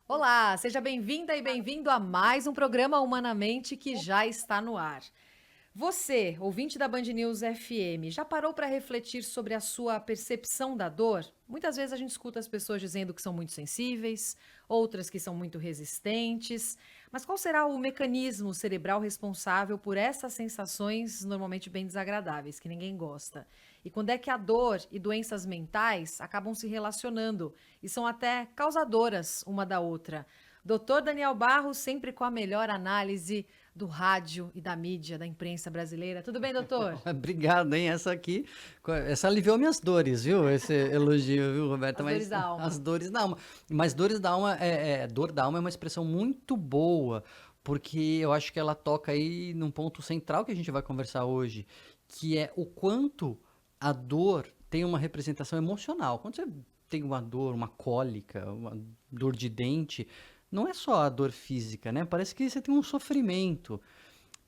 Olá, seja bem-vinda e bem-vindo a mais um programa Humanamente que já está no ar. Você, ouvinte da Band News FM, já parou para refletir sobre a sua percepção da dor? Muitas vezes a gente escuta as pessoas dizendo que são muito sensíveis, outras que são muito resistentes. Mas qual será o mecanismo cerebral responsável por essas sensações normalmente bem desagradáveis, que ninguém gosta? E quando é que a dor e doenças mentais acabam se relacionando e são até causadoras uma da outra? Doutor Daniel Barros, sempre com a melhor análise do rádio e da mídia, da imprensa brasileira. Tudo bem, doutor? Obrigado, hein? Essa aliviou minhas dores, viu? Esse elogio, viu, Roberta? As dores Mas da as alma. dores da alma. Mas dores da alma dor da alma é uma expressão muito boa, porque eu acho que ela toca aí num ponto central que a gente vai conversar hoje, que é o quanto a dor tem uma representação emocional. Quando você tem uma dor, uma cólica, uma dor de dente, não é só a dor física, né? Parece que você tem um sofrimento.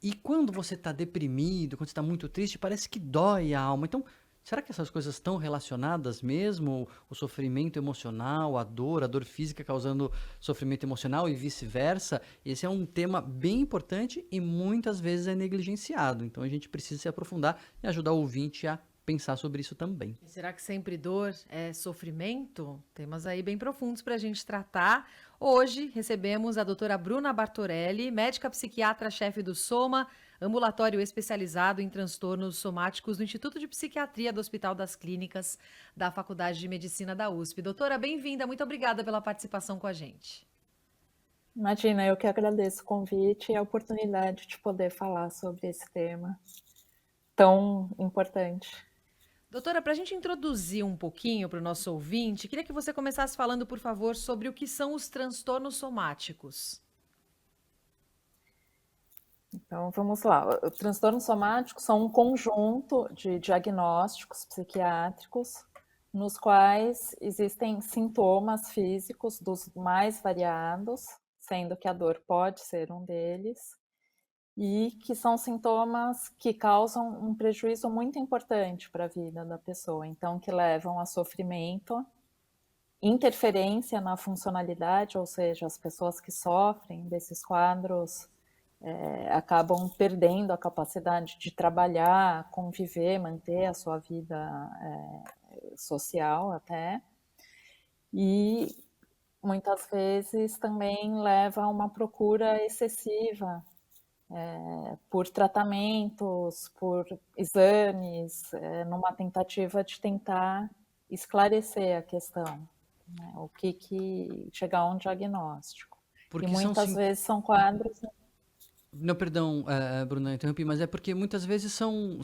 E quando você está deprimido, quando você está muito triste, parece que dói a alma. Então, será que essas coisas estão relacionadas mesmo? O sofrimento emocional, a dor física causando sofrimento emocional e vice-versa? Esse é um tema bem importante e muitas vezes é negligenciado. Então, a gente precisa se aprofundar e ajudar o ouvinte a pensar sobre isso também. E será que sempre dor é sofrimento? Temas aí bem profundos para a gente tratar. Hoje recebemos a doutora Bruna Bartorelli, médica psiquiatra-chefe do Soma, ambulatório especializado em transtornos somáticos do Instituto de Psiquiatria do Hospital das Clínicas da Faculdade de Medicina da USP. Doutora, bem-vinda, muito obrigada pela participação com a gente. Imagina, eu que agradeço o convite e a oportunidade de poder falar sobre esse tema tão importante. Doutora, para a gente introduzir um pouquinho para o nosso ouvinte, queria que você começasse falando, por favor, sobre o que são os transtornos somáticos. Então, vamos lá. Transtornos somáticos são um conjunto de diagnósticos psiquiátricos nos quais existem sintomas físicos dos mais variados, sendo que a dor pode ser um deles, e que são sintomas que causam um prejuízo muito importante para a vida da pessoa, então que levam a sofrimento, interferência na funcionalidade, ou seja, as pessoas que sofrem desses quadros acabam perdendo a capacidade de trabalhar, conviver, manter a sua vida social até, e muitas vezes também leva a uma procura excessiva por tratamentos, por exames, numa tentativa de tentar esclarecer a questão, né? O que chegar a um diagnóstico. E Porque são muitas sim. vezes são quadros. Não, perdão, Bruna, interrompi, mas é porque muitas vezes são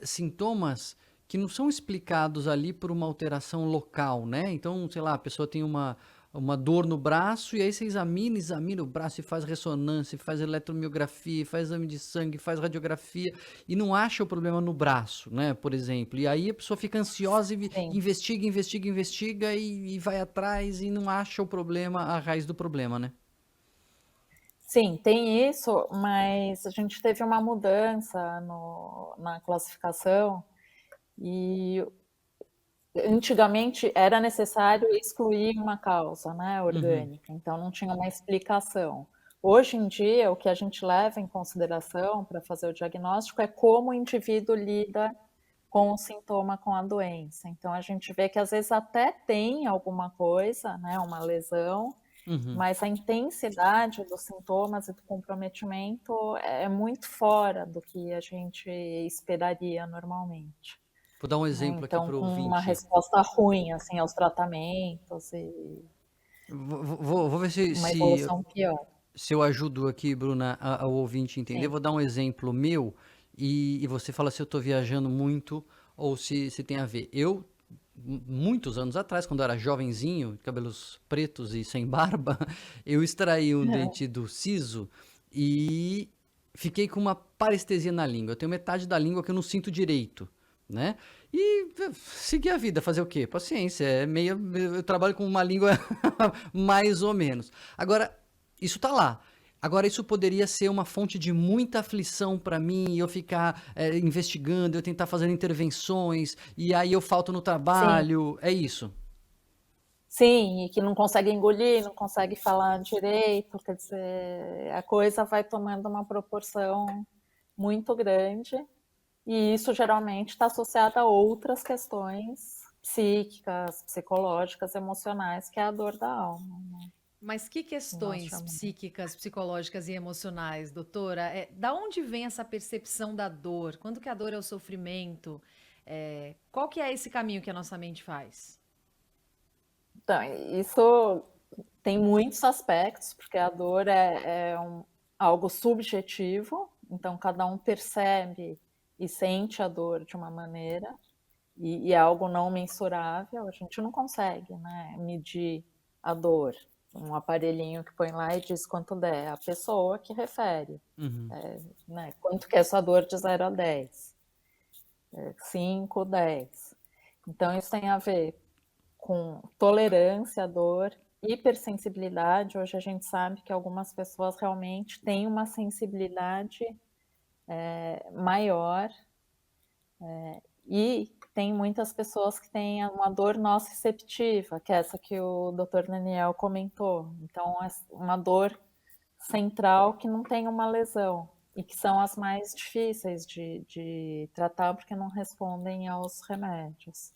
sintomas que não são explicados ali por uma alteração local, né? Então, sei lá, a pessoa tem uma dor no braço e aí você examina o braço e faz ressonância, faz eletromiografia, faz exame de sangue, faz radiografia e não acha o problema no braço, né? Por exemplo. E aí a pessoa fica ansiosa e Sim, investiga e vai atrás e não acha o problema, a raiz do problema, né? sim, tem isso, mas a gente teve uma mudança na classificação e antigamente era necessário excluir uma causa, né, Uhum. orgânica, então não tinha uma explicação. Hoje em dia, o que a gente leva em consideração para fazer o diagnóstico é como o indivíduo lida com o sintoma, com a doença. Então a gente vê que às vezes até tem alguma coisa, né, uma lesão, Uhum. mas a intensidade dos sintomas e do comprometimento é muito fora do que a gente esperaria normalmente, Vou dar um né? exemplo aqui Então, para o com uma ouvinte. resposta ruim assim aos tratamentos e Vou ver uma evolução pior. se eu ajudo aqui, Bruna, ao ouvinte entender. Sim. Vou dar um exemplo meu e você fala se eu estou viajando muito ou se tem a ver. Muitos anos atrás, quando eu era jovenzinho, cabelos pretos e sem barba, eu extraí um dente do siso e fiquei com uma parestesia na língua. Eu tenho metade da língua que eu não sinto direito, né? E seguir a vida, fazer o quê? Paciência, eu trabalho com uma língua mais ou menos. Agora, isso tá lá. Agora, isso poderia ser uma fonte de muita aflição para mim, eu ficar investigando, eu tentar fazer intervenções, e aí eu falto no Sim, trabalho. É isso. Sim, e que não consegue engolir, não consegue falar direito, quer dizer, a coisa vai tomando uma proporção muito grande, e isso geralmente está associado a outras questões psíquicas, psicológicas, emocionais, que é a dor da alma, Mas que que nós questões chamamos. psíquicas, psicológicas e emocionais, doutora? Da onde vem essa percepção da dor? Quando que a dor é o sofrimento? Qual que é esse caminho que a nossa mente faz? Então, isso tem muitos aspectos, porque a dor algo subjetivo, então cada um percebe e sente a dor de uma maneira, e é algo não mensurável, a gente não consegue, né, medir a dor. Um aparelhinho que põe lá e diz quanto der, é a pessoa que refere, Uhum. né, quanto que é essa dor de 0 a 10, 5, 10. Então isso tem a ver com tolerância à dor, hipersensibilidade. Hoje a gente sabe que algumas pessoas realmente têm uma sensibilidade maior, e tem muitas pessoas que têm uma dor nociceptiva, que é essa que o Dr. Daniel comentou. Então, é uma dor central que não tem uma lesão e que são as mais difíceis de tratar porque não respondem aos remédios.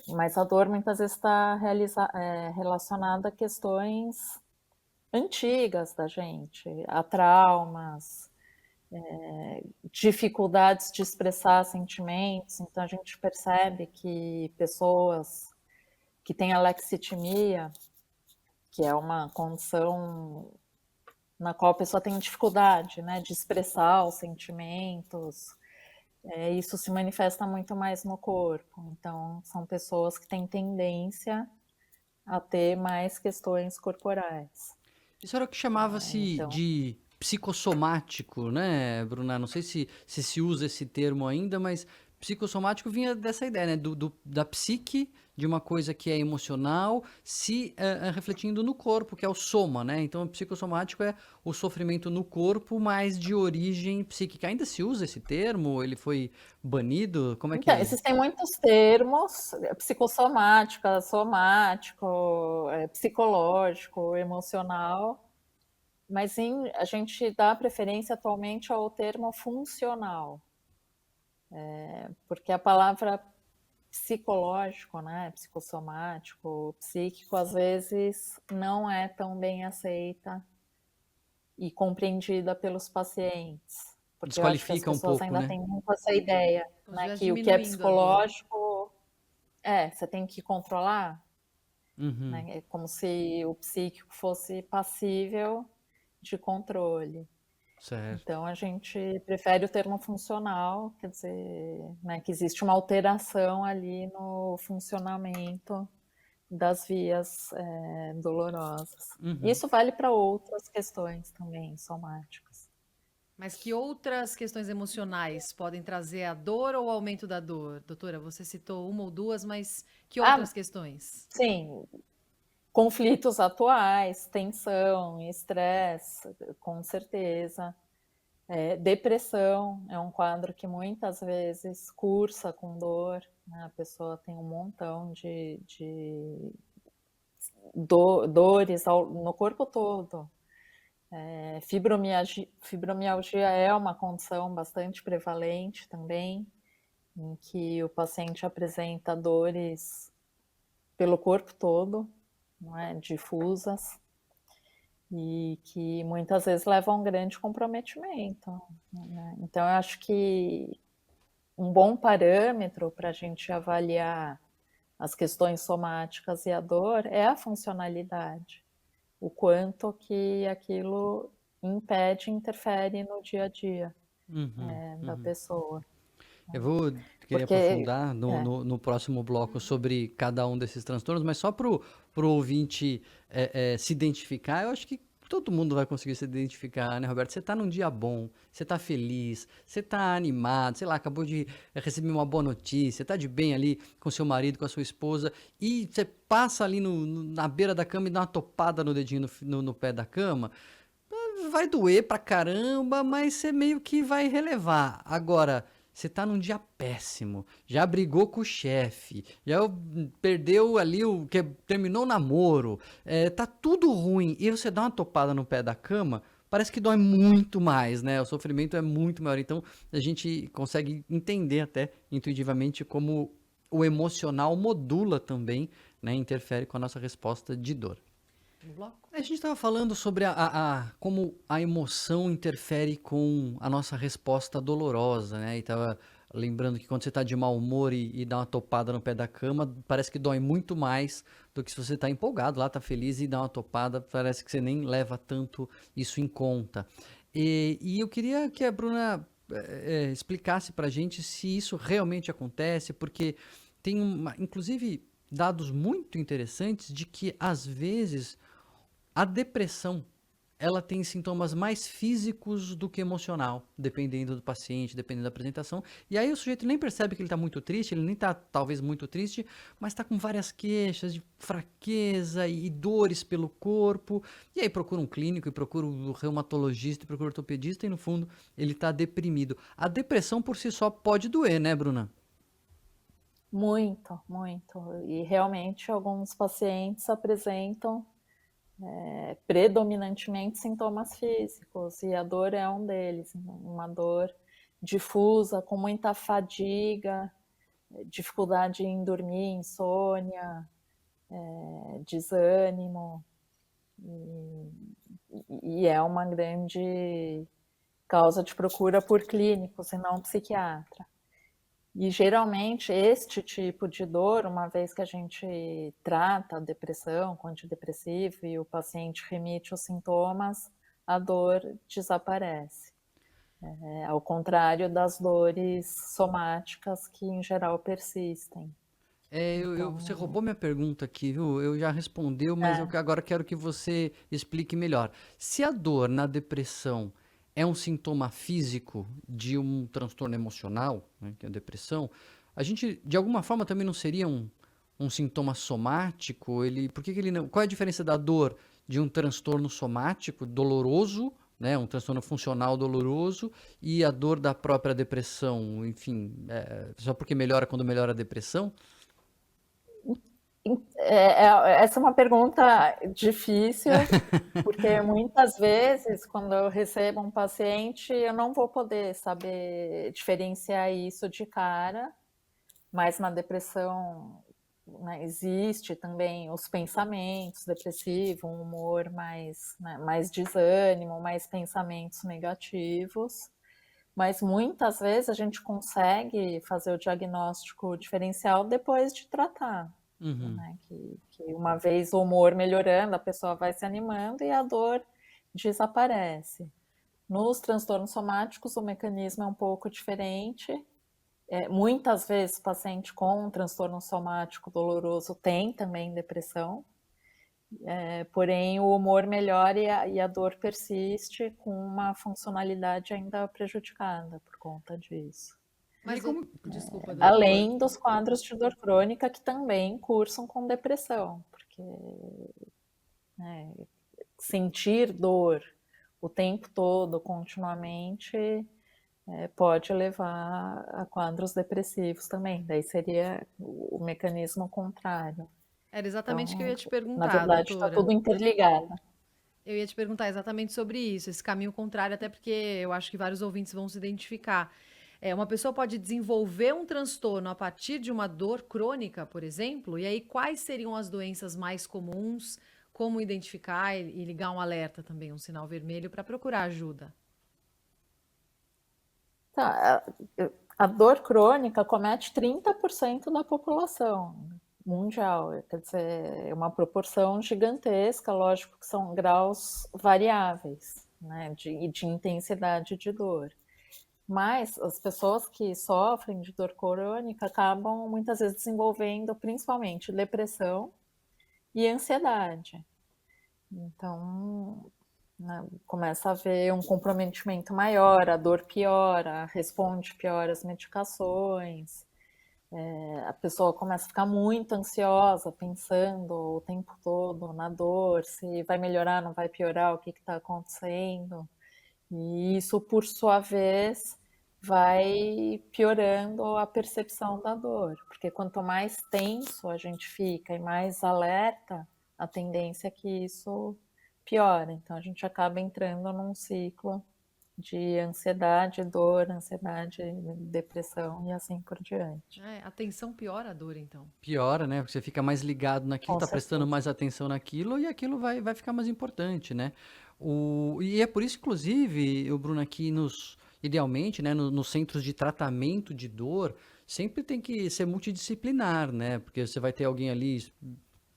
Mas a dor muitas vezes está relacionada a questões antigas da gente, a traumas, dificuldades de expressar sentimentos. Então a gente percebe que pessoas que têm alexitimia, que é uma condição na qual a pessoa tem dificuldade, né, de expressar os sentimentos, isso se manifesta muito mais no corpo. Então são pessoas que têm tendência a ter mais questões corporais. Isso era o que chamava-se Então, de psicossomático, né, Bruna? Não sei se usa esse termo ainda, mas psicossomático vinha dessa ideia, né? Da psique, de uma coisa que é emocional, se refletindo no corpo, que é o soma, né? Então, o psicossomático é o sofrimento no corpo, mas de origem psíquica. Ainda se usa esse termo? Ele foi banido? Como é então, que... existem muitos termos, psicossomática, somático, psicológico, emocional, mas a gente dá preferência atualmente ao termo funcional, porque a palavra psicológico, né, psicossomático, psíquico, às vezes não é tão bem aceita e compreendida pelos pacientes, porque eu acho que as Desqualifica um pessoas pouco, ainda né? têm muito essa ideia, Como se né, estivesse que o que é diminuindo a dor. psicológico você tem que controlar, Uhum, né? É como se o psíquico fosse passível de controle. certo. Então a gente prefere o termo funcional, quer dizer, né, que existe uma alteração ali no funcionamento das vias dolorosas. Uhum. Isso vale para outras questões também somáticas. Mas que outras questões emocionais podem trazer a dor ou o aumento da dor? Doutora, você citou uma ou duas, mas que Ah, outras questões? sim, conflitos atuais, tensão, estresse, com certeza. Depressão é um quadro que muitas vezes cursa com dor, né? A pessoa tem um montão de dores no corpo todo. Fibromialgia é uma condição bastante prevalente também, em que o paciente apresenta dores pelo corpo todo, não é? Difusas, e que muitas vezes levam a um grande comprometimento, né? Então, eu acho que um bom parâmetro para a gente avaliar as questões somáticas e a dor é a funcionalidade, o quanto que aquilo impede, interfere no dia a dia Uhum, da uhum. pessoa. Eu vou querer Porque, aprofundar no próximo bloco sobre cada um desses transtornos, mas só pro ouvinte se identificar, eu acho que todo mundo vai conseguir se identificar, né, Roberto? Você tá num dia bom, você tá feliz, você tá animado, sei lá, acabou de receber uma boa notícia, tá de bem ali com seu marido, com a sua esposa, e você passa ali na beira da cama e dá uma topada no dedinho no pé da cama, vai doer pra caramba, mas você meio que vai relevar. Agora, você tá num dia péssimo, já brigou com o chefe, já perdeu ali que terminou o namoro, tá tudo ruim e você dá uma topada no pé da cama, parece que dói muito mais, né? O sofrimento é muito maior. Então a gente consegue entender até intuitivamente como o emocional modula também, né? Interfere com a nossa resposta de dor. No bloco? A gente estava falando sobre como a emoção interfere com a nossa resposta dolorosa, né? E tava lembrando que quando você está de mau humor e dá uma topada no pé da cama, parece que dói muito mais do que se você está empolgado lá, está feliz e dá uma topada, parece que você nem leva tanto isso em conta. E eu queria que a Bruna explicasse para a gente se isso realmente acontece, porque tem inclusive dados muito interessantes de que às vezes a depressão, ela tem sintomas mais físicos do que emocional, dependendo do paciente, dependendo da apresentação. E aí o sujeito nem percebe que ele está muito triste, ele nem está talvez muito triste, mas está com várias queixas de fraqueza e dores pelo corpo. E aí procura um clínico, e procura um reumatologista, e procura um ortopedista, e no fundo ele está deprimido. A depressão por si só pode doer, né, Bruna? Muito, muito. E realmente alguns pacientes apresentam predominantemente sintomas físicos, e a dor é um deles, uma dor difusa, com muita fadiga, dificuldade em dormir, insônia, desânimo, e é uma grande causa de procura por clínicos e não psiquiatra. E geralmente este tipo de dor, uma vez que a gente trata a depressão com antidepressivo e o paciente remite os sintomas, a dor desaparece. Ao contrário das dores somáticas que em geral persistem. Você Então, roubou minha pergunta aqui, viu? Eu já respondeu, mas eu é, agora quero que você explique melhor. Se a dor na depressão é um sintoma físico de um transtorno emocional, né, que é a depressão, a gente, de alguma forma, também não seria um sintoma somático? Por que que ele não, qual é a diferença da dor de um transtorno somático doloroso, né, um transtorno funcional doloroso, e a dor da própria depressão? Enfim, só porque melhora quando melhora a depressão? essa é uma pergunta difícil, porque muitas vezes, quando eu recebo um paciente, eu não vou poder saber diferenciar isso de cara, mas na depressão, né, existe também os pensamentos depressivos, um humor mais, né, mais desânimo, mais pensamentos negativos, mas muitas vezes a gente consegue fazer o diagnóstico diferencial depois de tratar. Uhum. Né? Que uma vez o humor melhorando, a pessoa vai se animando e a dor desaparece. Nos transtornos somáticos, o mecanismo é um pouco diferente. Muitas vezes, o paciente com um transtorno somático doloroso tem também depressão, porém o humor melhora e a dor persiste com uma funcionalidade ainda prejudicada por conta disso. E Mas, como, desculpa, doutora. Além dos quadros de dor crônica que também cursam com depressão, porque sentir dor o tempo todo, continuamente, pode levar a quadros depressivos também. Daí seria o mecanismo contrário. Era exatamente o que eu Então, ia te na perguntar, verdade, está doutora. tudo interligado. Eu ia te perguntar exatamente sobre isso, esse caminho contrário, até porque eu acho que vários ouvintes vão se identificar. Uma pessoa pode desenvolver um transtorno a partir de uma dor crônica, por exemplo, e aí quais seriam as doenças mais comuns, como identificar e ligar um alerta também, um sinal vermelho para procurar ajuda? Tá, a dor crônica comete 30% da população mundial, quer dizer, é uma proporção gigantesca, lógico que são graus variáveis, né, de intensidade de dor. Mas as pessoas que sofrem de dor crônica acabam muitas vezes desenvolvendo principalmente depressão e ansiedade. Então, né, começa a haver um comprometimento maior, a dor piora, responde pior às medicações, a pessoa começa a ficar muito ansiosa, pensando o tempo todo na dor, se vai melhorar, não vai piorar, o que está acontecendo. E isso, por sua vez, vai piorando a percepção da dor, porque quanto mais tenso a gente fica e mais alerta, a tendência é que isso piora. Então a gente acaba entrando num ciclo de ansiedade, depressão e assim por diante. A tensão piora a dor, então. Piora, né? Porque você fica mais ligado naquilo, Com tá prestando certeza. mais atenção naquilo e aquilo vai ficar mais importante, né? E é por isso, inclusive, o Bruno, aqui idealmente, né, nos centros de tratamento de dor, sempre tem que ser multidisciplinar, né? Porque você vai ter alguém ali,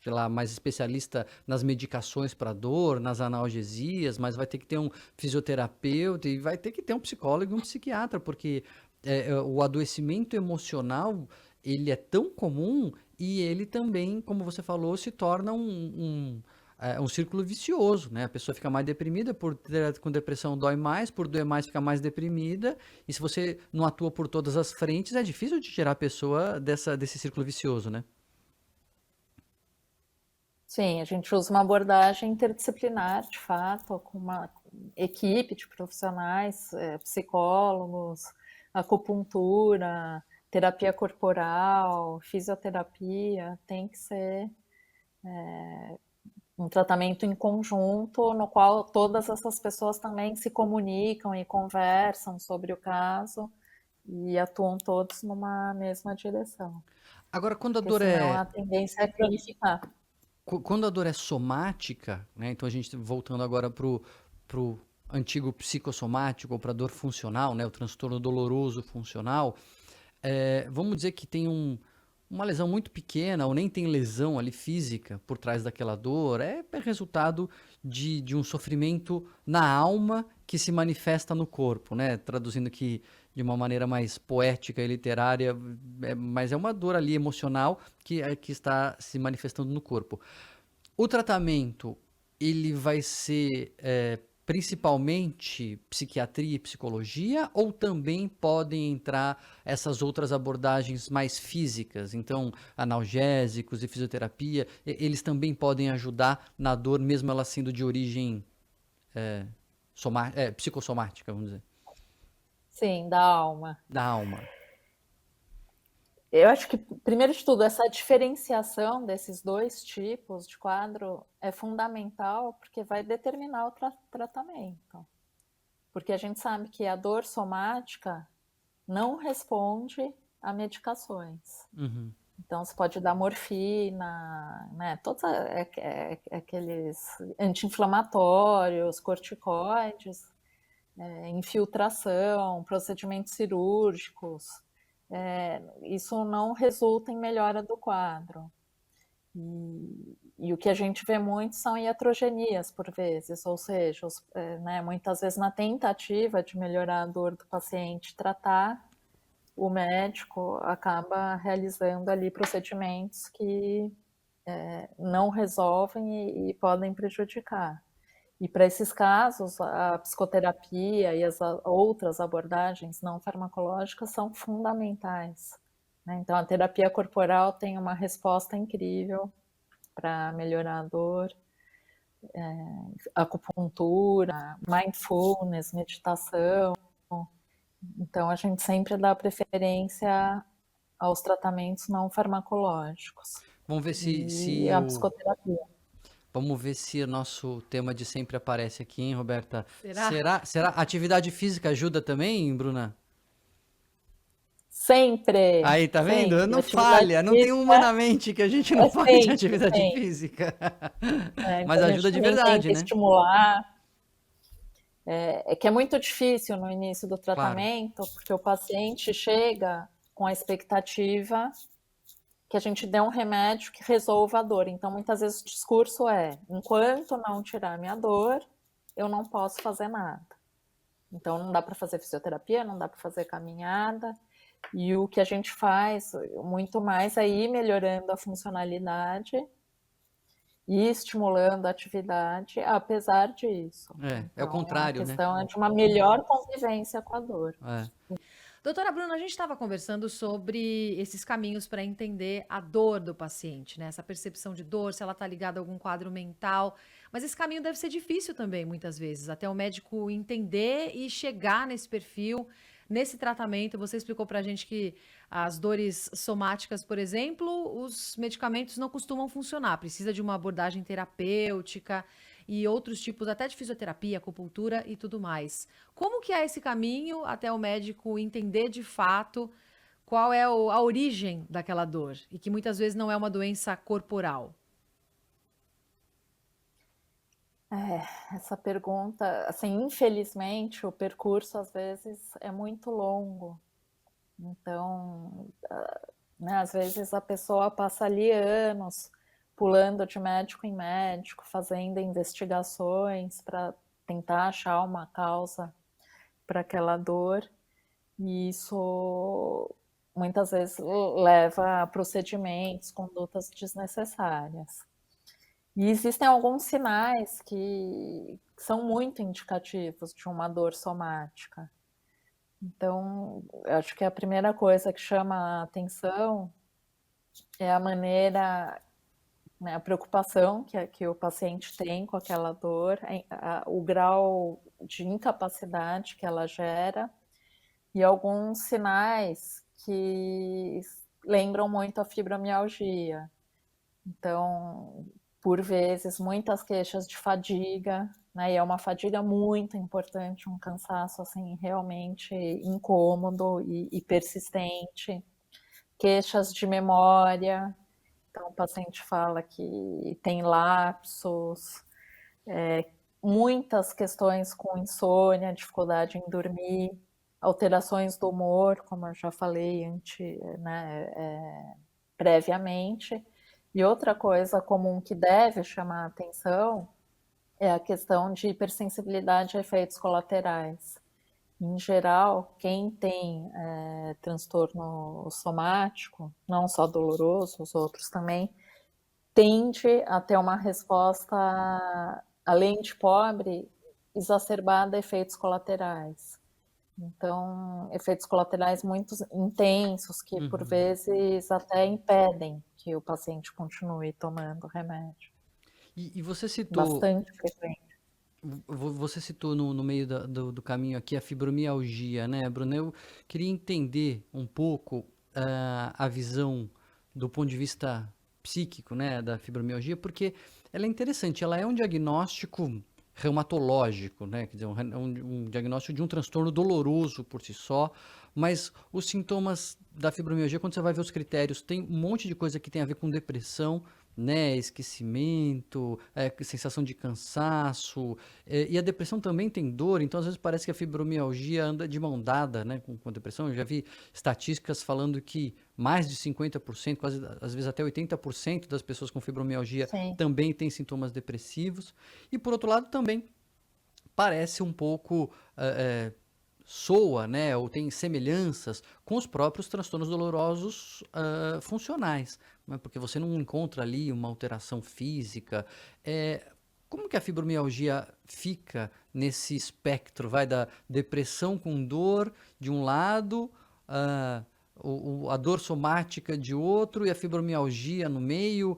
sei lá, mais especialista nas medicações para dor, nas analgesias, mas vai ter que ter um fisioterapeuta e vai ter que ter um psicólogo e um psiquiatra, porque o adoecimento emocional, ele é tão comum e ele também, como você falou, se torna um círculo vicioso, né? A pessoa fica mais deprimida, com depressão dói mais, por doer mais fica mais deprimida, e se você não atua por todas as frentes, é difícil de tirar a pessoa desse círculo vicioso, né? Sim, a gente usa uma abordagem interdisciplinar, de fato, com uma equipe de profissionais, psicólogos, acupuntura, terapia corporal, fisioterapia, tem que ser um tratamento em conjunto, no qual todas essas pessoas também se comunicam e conversam sobre o caso e atuam todos numa mesma direção, Agora, porque senão a tendência é cronificar. quando a dor é somática, né? Então a gente voltando agora pro antigo psicossomático ou para dor funcional, né? O transtorno doloroso funcional, vamos dizer que tem uma lesão muito pequena ou nem tem lesão ali física por trás daquela dor, é resultado de um sofrimento na alma que se manifesta no corpo, né? Traduzindo aqui de uma maneira mais poética e literária, mas é uma dor ali emocional que está se manifestando no corpo. O tratamento, ele vai ser principalmente psiquiatria e psicologia, ou também podem entrar essas outras abordagens mais físicas? Então, analgésicos e fisioterapia, eles também podem ajudar na dor, mesmo ela sendo de origem psicossomática, vamos dizer, Sim, da alma. da alma. Eu acho que, primeiro de tudo, essa diferenciação desses dois tipos de quadro é fundamental porque vai determinar o tratamento. Porque a gente sabe que a dor somática não responde a medicações. Uhum. Então, você pode dar morfina, né? Todos aqueles anti-inflamatórios, corticoides, infiltração, procedimentos cirúrgicos. Isso não resulta em melhora do quadro. E o que a gente vê muito são iatrogenias, por vezes, ou seja, muitas vezes na tentativa de melhorar a dor do paciente, tratar, o médico acaba realizando ali procedimentos que não resolvem e podem prejudicar. E para esses casos, a psicoterapia e as outras abordagens não farmacológicas são fundamentais, né? Então, a terapia corporal tem uma resposta incrível para melhorar a dor, acupuntura, mindfulness, meditação. Então, a gente sempre dá preferência aos tratamentos não farmacológicos Vamos ver e a psicoterapia. Vamos ver se o nosso tema de sempre aparece aqui, hein, Roberta? Será? Será? Atividade física ajuda também, Bruna? Sempre, Aí, tá vendo? sempre. Não Atividade falha, não tem física humanamente que a gente não é fale de sempre, atividade sempre. física. Mas Então a gente ajuda de também verdade, tenta né? estimular. É que é muito difícil no início do Claro. tratamento, porque o paciente chega com a expectativa que a gente dê um remédio que resolva a dor. Então, muitas vezes o discurso é: enquanto não tirar minha dor, eu não posso fazer nada. Então, não dá para fazer fisioterapia, não dá para fazer caminhada. E o que a gente faz muito mais é ir melhorando a funcionalidade e estimulando a atividade, apesar disso. É o Então, a contrário, né? questão é de uma melhor convivência com a dor. É. Doutora Bruna, a gente estava conversando sobre esses caminhos para entender a dor do paciente, né? Essa percepção de dor, se ela está ligada a algum quadro mental. Mas esse caminho deve ser difícil também, muitas vezes, até o médico entender e chegar nesse perfil nesse tratamento, você explicou para a gente que as dores somáticas, por exemplo, os medicamentos não costumam funcionar, precisa de uma abordagem terapêutica e outros tipos, até de fisioterapia, acupuntura e tudo mais. Como que é esse caminho até o médico entender de fato qual é a origem daquela dor e que muitas vezes não é uma doença corporal? Essa pergunta, assim, infelizmente, o percurso às vezes é muito longo. Então, né, às vezes a pessoa passa ali anos pulando de médico em médico, fazendo investigações para tentar achar uma causa para aquela dor, e isso muitas vezes leva a procedimentos, condutas desnecessárias. E existem alguns sinais que são muito indicativos de uma dor somática. Então, eu acho que a primeira coisa que chama a atenção é a maneira, né, a preocupação que o paciente tem com aquela dor, o grau de incapacidade que ela gera e alguns sinais que lembram muito a fibromialgia. Então, por vezes, muitas queixas de fadiga, né? E é uma fadiga muito importante, um cansaço assim realmente incômodo e persistente. Queixas de memória, então o paciente fala que tem lapsos, muitas questões com insônia, dificuldade em dormir, alterações do humor, como eu já falei previamente. E outra coisa comum que deve chamar a atenção é a questão de hipersensibilidade a efeitos colaterais. Em geral, quem tem transtorno somático, não só doloroso, os outros também, tende a ter uma resposta, além de pobre, exacerbada a efeitos colaterais. Então, efeitos colaterais muito intensos, que por vezes até impedem que o paciente continue tomando remédio. E você citou, Bastante frequente. você citou no meio do caminho aqui a fibromialgia, né, Bruno? Eu queria entender um pouco a visão do ponto de vista psíquico, né, da fibromialgia, porque ela é interessante, ela é um diagnóstico reumatológico, né, quer dizer, um diagnóstico de um transtorno doloroso por si só, mas os sintomas da fibromialgia, quando você vai ver os critérios, tem um monte de coisa que tem a ver com depressão, né, esquecimento, sensação de cansaço, e a depressão também tem dor, então às vezes parece que a fibromialgia anda de mão dada, né, com a depressão. Eu já vi estatísticas falando que mais de 50%, quase às vezes até 80% das pessoas com fibromialgia Sim. também têm sintomas depressivos. E por outro lado também parece um pouco soa, né, ou tem semelhanças com os próprios transtornos dolorosos funcionais, né, porque você não encontra ali uma alteração física. Como que a fibromialgia fica nesse espectro, vai da depressão com dor de um lado, a dor somática de outro e a fibromialgia no meio?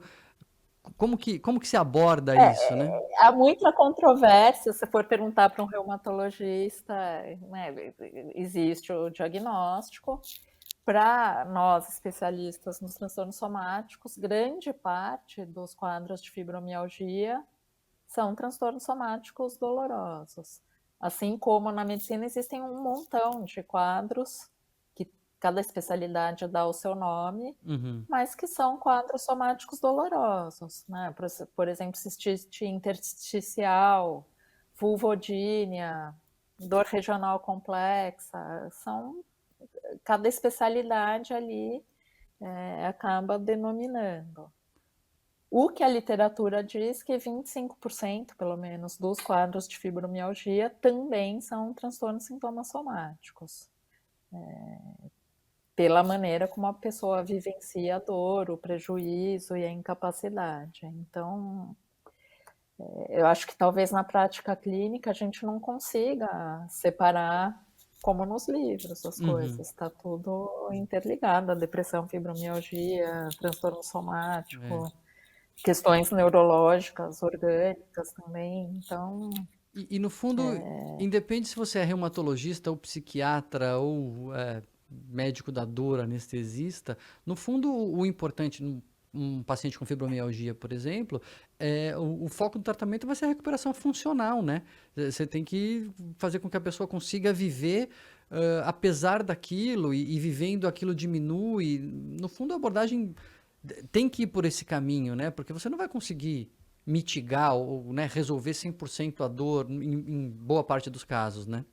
Como que se aborda isso, né? Há muita controvérsia, se for perguntar para um reumatologista, né, existe o diagnóstico. Para nós, especialistas nos transtornos somáticos, grande parte dos quadros de fibromialgia são transtornos somáticos dolorosos. Assim como na medicina existem um montão de quadros, que cada especialidade dá o seu nome, mas que são quadros somáticos dolorosos, né? Por exemplo, cistite intersticial, vulvodínia, dor regional complexa, cada especialidade ali acaba denominando. O que a literatura diz que 25%, pelo menos, dos quadros de fibromialgia também são transtornos sintomas somáticos. Pela maneira como a pessoa vivencia a dor, o prejuízo e a incapacidade. Então, eu acho que talvez na prática clínica a gente não consiga separar como nos livros as coisas. Está tudo interligado, a depressão, fibromialgia, transtorno somático, questões neurológicas, orgânicas também. Então, E no fundo, independe se você é reumatologista ou psiquiatra ou médico da dor, anestesista, no fundo o importante num um paciente com fibromialgia, por exemplo, o foco do tratamento vai ser a recuperação funcional, né? Você tem que fazer com que a pessoa consiga viver apesar daquilo e vivendo aquilo diminui. No fundo, a abordagem tem que ir por esse caminho, né? Porque você não vai conseguir mitigar ou, né, resolver 100% a dor em boa parte dos casos, né?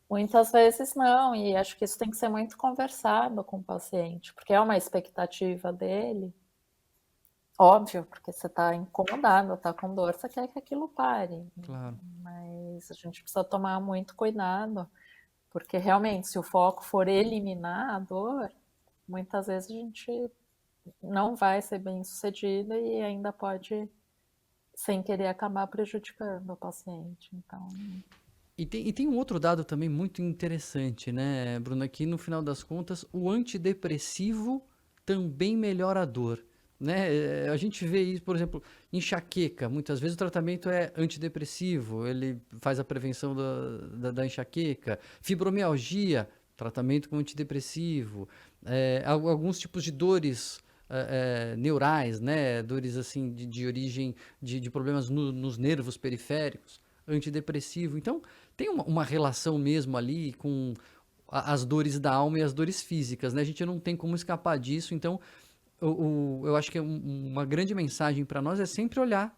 Muitas vezes não, e acho que isso tem que ser muito conversado com o paciente, porque é uma expectativa dele, óbvio, porque você está incomodado, está com dor, você quer que aquilo pare, Claro. mas a gente precisa tomar muito cuidado, porque realmente, se o foco for eliminar a dor, muitas vezes a gente não vai ser bem sucedida e ainda pode, sem querer, acabar prejudicando o paciente. Então, E tem um outro dado também muito interessante, né, Bruna? Que no final das contas, o antidepressivo também melhora a dor, né? A gente vê isso, por exemplo, enxaqueca. Muitas vezes o tratamento é antidepressivo, ele faz a prevenção da enxaqueca. Fibromialgia, tratamento com antidepressivo. Alguns tipos de dores neurais, né? Dores assim de origem de problemas nos nervos periféricos, antidepressivo. Então, tem uma relação mesmo ali com as dores da alma e as dores físicas, né? A gente não tem como escapar disso. Então, eu acho que uma grande mensagem para nós é sempre olhar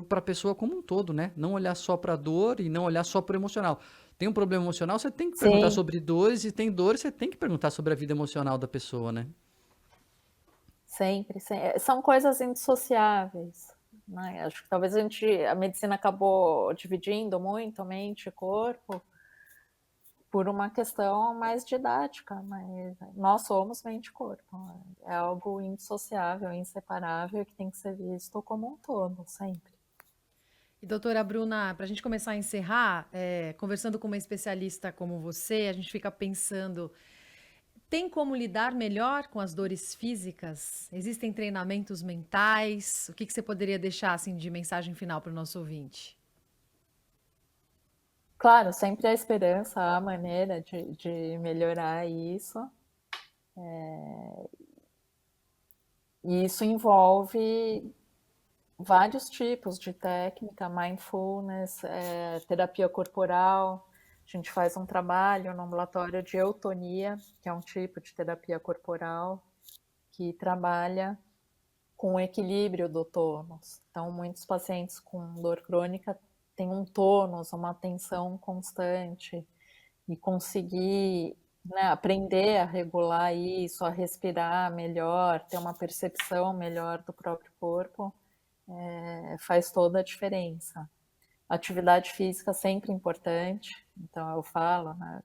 para a pessoa como um todo, né? Não olhar só para a dor e não olhar só para o emocional. Tem um problema emocional, você tem que perguntar sim, sobre dores, e tem dores, você tem que perguntar sobre a vida emocional da pessoa, né? sempre, são coisas indissociáveis, né? Acho que talvez a medicina acabou dividindo muito mente e corpo por uma questão mais didática, mas nós somos mente e corpo, né? É algo indissociável, inseparável, que tem que ser visto como um todo, sempre. E doutora Bruna, para a gente começar a encerrar, conversando com uma especialista como você, a gente fica pensando, tem como lidar melhor com as dores físicas? Existem treinamentos mentais? O que você poderia deixar assim de mensagem final para o nosso ouvinte? Claro, sempre há esperança, há maneira de melhorar isso. E isso envolve vários tipos de técnica, mindfulness, terapia corporal. A gente faz um trabalho no ambulatório de eutonia, que é um tipo de terapia corporal que trabalha com o equilíbrio do tônus. Então, muitos pacientes com dor crônica têm um tônus, uma tensão constante, e conseguir, né, aprender a regular isso, a respirar melhor, ter uma percepção melhor do próprio corpo, faz toda a diferença. Atividade física sempre importante, então eu falo, né,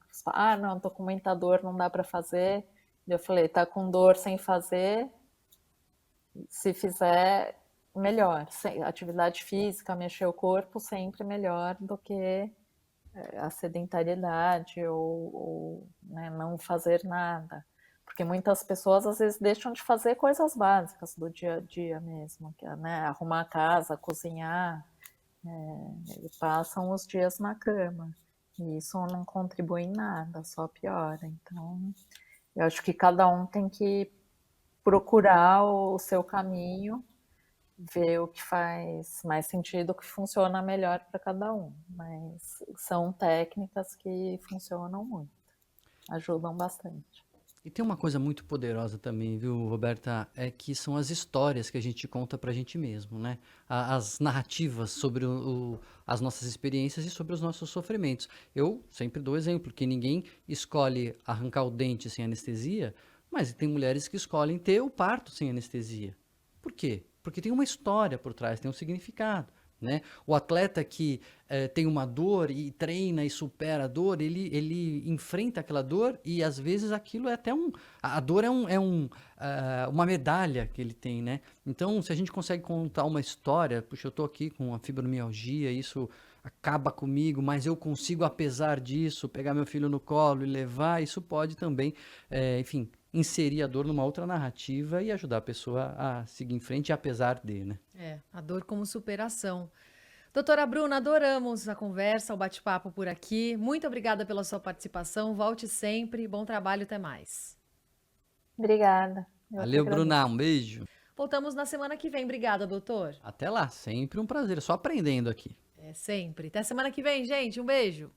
não, tô com muita dor, não dá para fazer. Eu falei, tá com dor sem fazer, se fizer, melhor. Atividade física, mexer o corpo, sempre melhor do que a sedentariedade ou né, não fazer nada. Porque muitas pessoas às vezes deixam de fazer coisas básicas do dia a dia mesmo, que é, né, arrumar a casa, cozinhar, e passam os dias na cama. E isso não contribui em nada, só piora. Então, eu acho que cada um tem que procurar o seu caminho, ver o que faz mais sentido, o que funciona melhor para cada um. Mas são técnicas que funcionam muito, ajudam bastante. E tem uma coisa muito poderosa também, viu, Roberta? É que são as histórias que a gente conta pra gente mesmo, né? As narrativas sobre as nossas experiências e sobre os nossos sofrimentos. Eu sempre dou exemplo que ninguém escolhe arrancar o dente sem anestesia, mas tem mulheres que escolhem ter o parto sem anestesia. Por quê? Porque tem uma história por trás, tem um significado. Né? O atleta que tem uma dor e treina e supera a dor, ele enfrenta aquela dor e às vezes aquilo é até um. A dor uma medalha que ele tem, né? Então, se a gente consegue contar uma história, puxa, eu tô aqui com a fibromialgia, isso acaba comigo, mas eu consigo, apesar disso, pegar meu filho no colo e levar, isso pode também, enfim, inserir a dor numa outra narrativa e ajudar a pessoa a seguir em frente, apesar de, né? A dor como superação. Doutora Bruna, adoramos a conversa, o bate-papo por aqui. Muito obrigada pela sua participação. Volte sempre. Bom trabalho, até mais. Obrigada. Eu que Valeu, Bruna, agradeço. um beijo. Voltamos na semana que vem. Obrigada, doutor. Até lá, sempre um prazer, só aprendendo aqui. É sempre. Até semana que vem, gente. Um beijo.